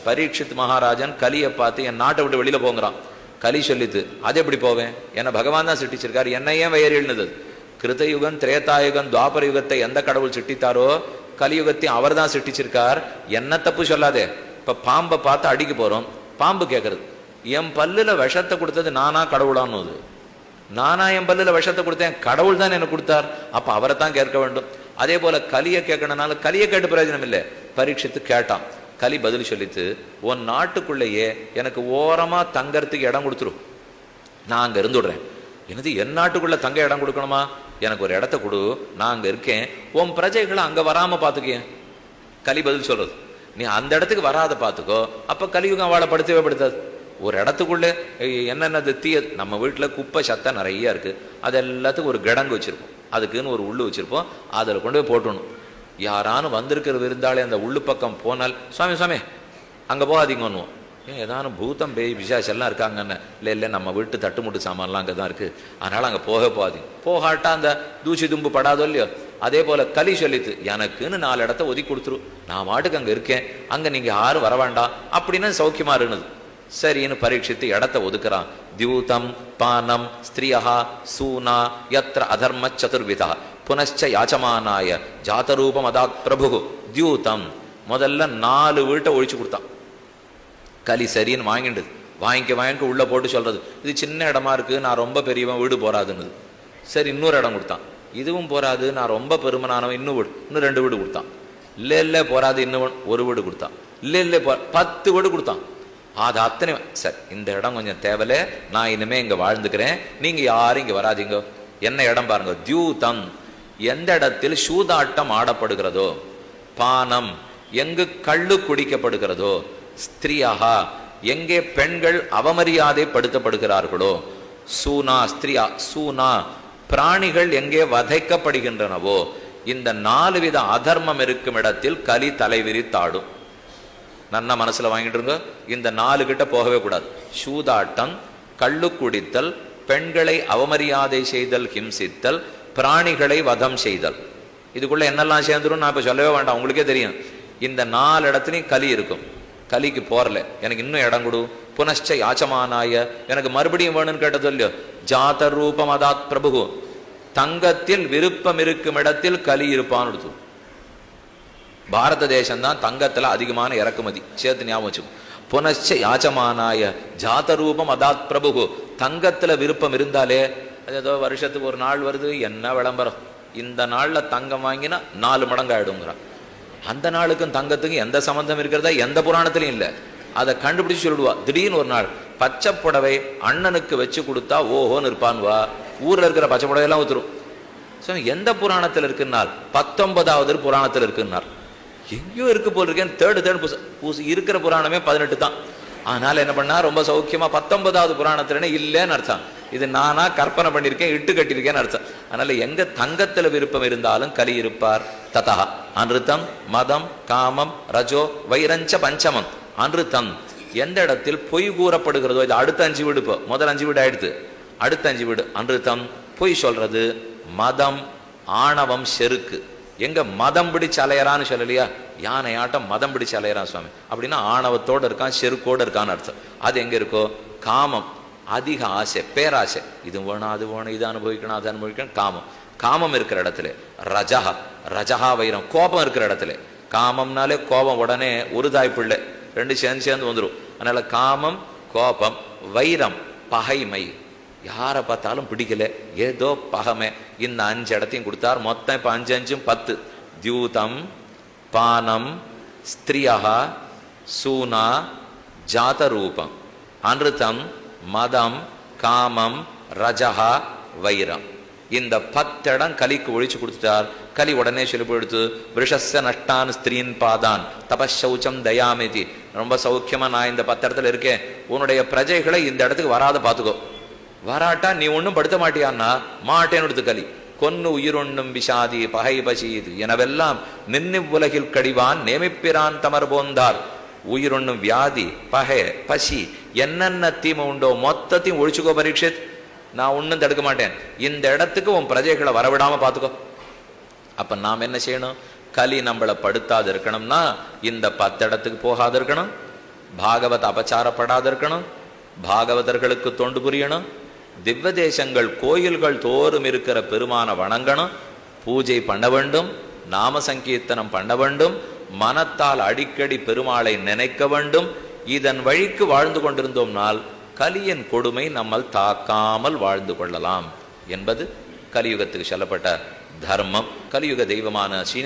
பரீட்சித் மகாராஜன் கலியை பார்த்து என் நாட்டை விட்டு வெளியில போங்கிறான். கலி சொல்லித்து அது எப்படி போவேன், என்னை பகவான் தான் சிட்டிச்சிருக்காரு, என்ன ஏன் வயறினது? கிருதயுகம் திரேதாயுகம் துவாபர யுகத்தை எந்த கடவுள் சிட்டித்தாரோ கலியுகத்தையும் அவர் தான் சிட்டிச்சிருக்கார், என்ன தப்பு சொல்லாதே. இப்ப பாம்பை பார்த்து அடிக்க போறோம், பாம்பு கேட்கறது என் பல்லுல விஷத்தை கொடுத்தது நானா கடவுளான்னு? நானா என் பல்லுல விஷத்தை கொடுத்தேன், கடவுள் தான் எனக்கு கொடுத்தார், அப்ப அவரை தான் கேட்க வேண்டும். அதே போல கலியை கேட்கணும்னால கலியை கேட்டு பிரயோஜனம் இல்லை. பரீட்சித்து கேட்டான். கலி பதில் சொல்லித்து, உன் நாட்டுக்குள்ளேயே எனக்கு ஓரமா தங்கறதுக்கு இடம் கொடுத்துரும், நான் அங்க இருந்துடுறேன். எனது என் நாட்டுக்குள்ள தங்க இடம் கொடுக்கணுமா, எனக்கு ஒரு இடத்த கொடு, நான் அங்க இருக்கேன், உன் பிரஜைகளை அங்க வராம பாத்துக்கேன். கலி பதில் சொல்றது, நீ அந்த இடத்துக்கு வராத பாத்துக்கோ, அப்ப கலியுகம் அவளை படுத்தவே படுத்தாது. ஒரு இடத்துக்குள்ளே என்னென்னது தீய, நம்ம வீட்டில் குப்பை சத்தை நிறைய இருக்கு, அது எல்லாத்துக்கும் ஒரு கிடங்கு வச்சிருப்போம், அதுக்குன்னு ஒரு உள்ளு வச்சிருப்போம், அதில் கொண்டு போய் போட்டணும். யாரானு வந்திருக்கிற விருந்தாலே அந்த உள்ளு பக்கம் போனால், சுவாமி சுவாமி அங்கே போகாதீங்கன்னுவோம். ஏன் ஏதானும் பூத்தம் பேய் விசாஸ் எல்லாம் இருக்காங்கன்னு, இல்லை இல்லை நம்ம வீட்டு தட்டுமுட்டு சாமான்லாம் அங்கே தான் இருக்குது, அதனால் அங்கே போகாதீங்க. போகாட்டா அந்த தூசி தும்பு படாதோ இல்லையோ. அதே போல் கலி சொல்லித்து, எனக்குன்னு 4 இடத்த ஒதுக்கி கொடுத்துரு, நான் மாட்டுக்கு அங்கே இருக்கேன், அங்கே நீங்கள் யாரும் வர வேண்டாம் அப்படின்னு சௌக்கியமாக இருந்தது. சரின்னு பரீட்சித்து இடத்த ஒதுக்குறான். தியூதம் பானம் ஸ்திரியா சூனா யத்ர அதர்ம சதுர்விதா புனச்ச யாச்சமானாய ஜாதரூபம் அதாத் பிரபு தியூதம். முதல்ல 4 வீட்டை ஒழிச்சு கொடுத்தான். கலி சரின்னு வாங்கிடுது. வாங்கிக்க உள்ள போட்டு சொல்றது, இது சின்ன இடமா இருக்கு, நான் ரொம்ப பெரியவன், வீடு போறாதுன்னு. சரி இன்னொரு இடம் கொடுத்தான், இதுவும் போறாது, நான் ரொம்ப பெருமனானவன், இன்னும் 2 வீடு கொடுத்தான். இல்லை போறாது, இன்னும் 1 வீடு கொடுத்தான். இல்லை 10 வீடு கொடுத்தான். அது அத்தனை சரி, இந்த இடம் கொஞ்சம் தேவல, நான் இனிமே இங்க வாழ்ந்துக்கிறேன், நீங்க யாரும் இங்க வராதிங்க. என்ன இடம் பாருங்க, தியூதம், எந்த இடத்தில் சூதாட்டம் ஆடப்படுகிறதோ, பானம் எங்கு கள்ளு குடிக்கப்படுகிறதோ, ஸ்திரியா எங்கே பெண்கள் அவமரியாதை படுத்தப்படுகிறார்களோ, சூனா ஸ்திரியா சூனா பிராணிகள் எங்கே வதைக்கப்படுகின்றனவோ, இந்த 4 வித அதர்மம் இருக்கும் இடத்தில் கலி தலைவிரித்தாடும். நன்னா மனசுல வாங்கிட்டு இருங்க, இந்த 4 கிட்ட போகவே கூடாது. சூதாட்டம், கள்ளு குடித்தல், பெண்களை அவமரியாதை செய்தல், ஹிம்சித்தல், பிராணிகளை வதம் செய்தல். இதுக்குள்ள என்னெல்லாம் சேர்ந்துடும் நான் இப்ப சொல்லவே வேண்டாம், உங்களுக்கே தெரியும். இந்த 4 இடத்துலையும் கலி இருக்கும். கலிக்கு போறல, எனக்கு இன்னும் இடம் கொடு, புனச்ச யாச்சமானாய, எனக்கு மறுபடியும் வேணும்னு கேட்டது இல்லையோ, ஜாத ரூபம் அதாத் பிரபு, தங்கத்தில் விருப்பம் இருக்கும் இடத்தில் கலி இருப்பான்னு. பாரத தேசம்தான் தங்கத்துல அதிகமான இறக்குமதி, சேர்த்து ஞாபகம் வச்சுக்கோ. புனச்ச யாச்சமானாய ஜாத ரூபம் அதாத் பிரபு, தங்கத்துல விருப்பம் இருந்தாலே, அது ஏதோ வருஷத்துக்கு ஒரு நாள் வருது, என்ன விளம்பரம், இந்த நாள்ல தங்கம் வாங்கினா 4 மடங்கு ஆயிடுங்கிறான். அந்த நாளுக்கும் தங்கத்துக்கும் எந்த சம்பந்தம் இருக்கிறதா எந்த புராணத்திலையும் இல்லை. அதை கண்டுபிடிச்சு சொல்லிடுவா. திடீர்னு ஒரு நாள் பச்சை புடவை அண்ணனுக்கு வச்சு கொடுத்தா ஓஹோன்னு இருப்பான்வா, ஊர்ல இருக்கிற பச்சை புடவையெல்லாம் ஊத்துரும். எந்த புராணத்தில் இருக்குன்னார், 19வது புராணத்தில் இருக்குன்னார். எங்கேயோ இருக்கு போல் இருக்கேன், தேர்டு பூசு இருக்கிற புராணமே 18 தான். அதனால என்ன பண்ணா, ரொம்ப சௌக்கியமா 19வது புராணத்துல இல்லைன்னு அர்த்தம், இது நானா கற்பனை பண்ணியிருக்கேன், இட்டு கட்டியிருக்கேன்னு அர்த்தம். அதனால எங்க தங்கத்துல விருப்பம் இருந்தாலும் கலி இருப்பார். ததா அன்ருத்தம் மதம் காமம் ரஜோ வைரஞ்ச பஞ்சமம். அன்ருத்தம் எந்த இடத்தில் பொய் கூறப்படுகிறதோ, இது அடுத்த 5 வீடு, இப்போ முதல் 5 வீடு ஆயிடுத்து, அடுத்த 5 வீடு. அன்ருத்தம் பொய் சொல்றது, மதம் ஆணவம் செருக்கு. எங்க மதம் பிடிச்சு அலையறான்னு சொல்லலையா, யானை ஆட்டம் மதம் பிடிச்சு அலையறான் சுவாமி அப்படின்னா ஆணவத்தோடு இருக்கான், செருக்கோடு இருக்கான்னு அர்த்தம். அது எங்க இருக்கோ, காமம் அதிக ஆசை, பேராசை, இது வேணும் அது வேணும், இது அனுபவிக்கணும் அது அனுபவிக்கணும், காமம். காமம் இருக்கிற இடத்துல ரஜஹா, ரஜஹா வைரம், கோபம் இருக்கிற இடத்துல. காமம்னாலே கோபம், உடனே ஒரு தாய் பிள்ளை 2 சேர்ந்து வந்துடும். அதனால காமம் கோபம், வைரம் பகைமை, யாரை பார்த்தாலும் பிடிக்கல, ஏதோ பகமை, இந்த 5 இடத்தையும் கொடுத்தார். மொத்தம் இப்ப 5 5 10. தியூதம் பானம் ஸ்திரியா சூனா ஜாத ரூபம் அன்ருத்தம் மதம் காமம் ரஜஹா வைரம். இந்த 10 இடம் கலிக்கு ஒழிச்சு கொடுத்துட்டார். கலி உடனே சொல்லி போயிடுத்து, விஷஸ்ஸ நஷ்டான் ஸ்திரீன் பாதான் தபசௌச்சம் தயாமிதி. ரொம்ப சௌக்கியமா நான் இந்த 10 இடத்துல இருக்கேன், உன்னுடைய பிரஜைகளை இந்த இடத்துக்கு வராத பாத்துக்கோ, வராட்டா நீ ஒன்னும் படுத்த மாட்டியான்னா மாட்டேன்னு எடுத்து கலி. கொன்னு உயிரொன்னும் விஷாதி பகை பசீது எனவெல்லாம் நின்னு உலகில் கடிவான் நேமிப்பிரான் தமர் போந்தார். உயிரொன்னும் வியாதி பகை பசி என்னென்ன தீமை உண்டோ மொத்தத்தையும் ஒழிச்சுக்கோ பரீட்சித், நான் ஒன்னும் தடுக்க மாட்டேன், இந்த இடத்துக்கு உன் பிரஜைகளை வரவிடாம பாத்துக்கோ. அப்ப நாம் என்ன செய்யணும், கலி நம்மளை படுத்தாது இருக்கணும்னா இந்த 10 இடத்துக்கு போகாது இருக்கணும், பாகவத அபச்சாரப்படாத இருக்கணும், பாகவதர்களுக்கு தொண்டு புரியணும், திவ்ய தேசங்கள் கோயில்கள் தோறும் இருக்கிற பெருமான வணங்கணும், பூஜை பண்ண வேண்டும், நாம சங்கீர்த்தனம் பண்ண வேண்டும், மனத்தால் அடிக்கடி பெருமாளை நினைக்க வேண்டும். இதன் வழிக்கு வாழ்ந்து கொண்டிருந்தோம்னால் கலியின் கொடுமை நம்மால் தாக்காமல் வாழ்ந்து கொள்ளலாம் என்பது கலியுகத்துக்கு சொல்லப்பட்ட தர்மம். கலியுக தெய்வமான ஸ்ரீனிவாச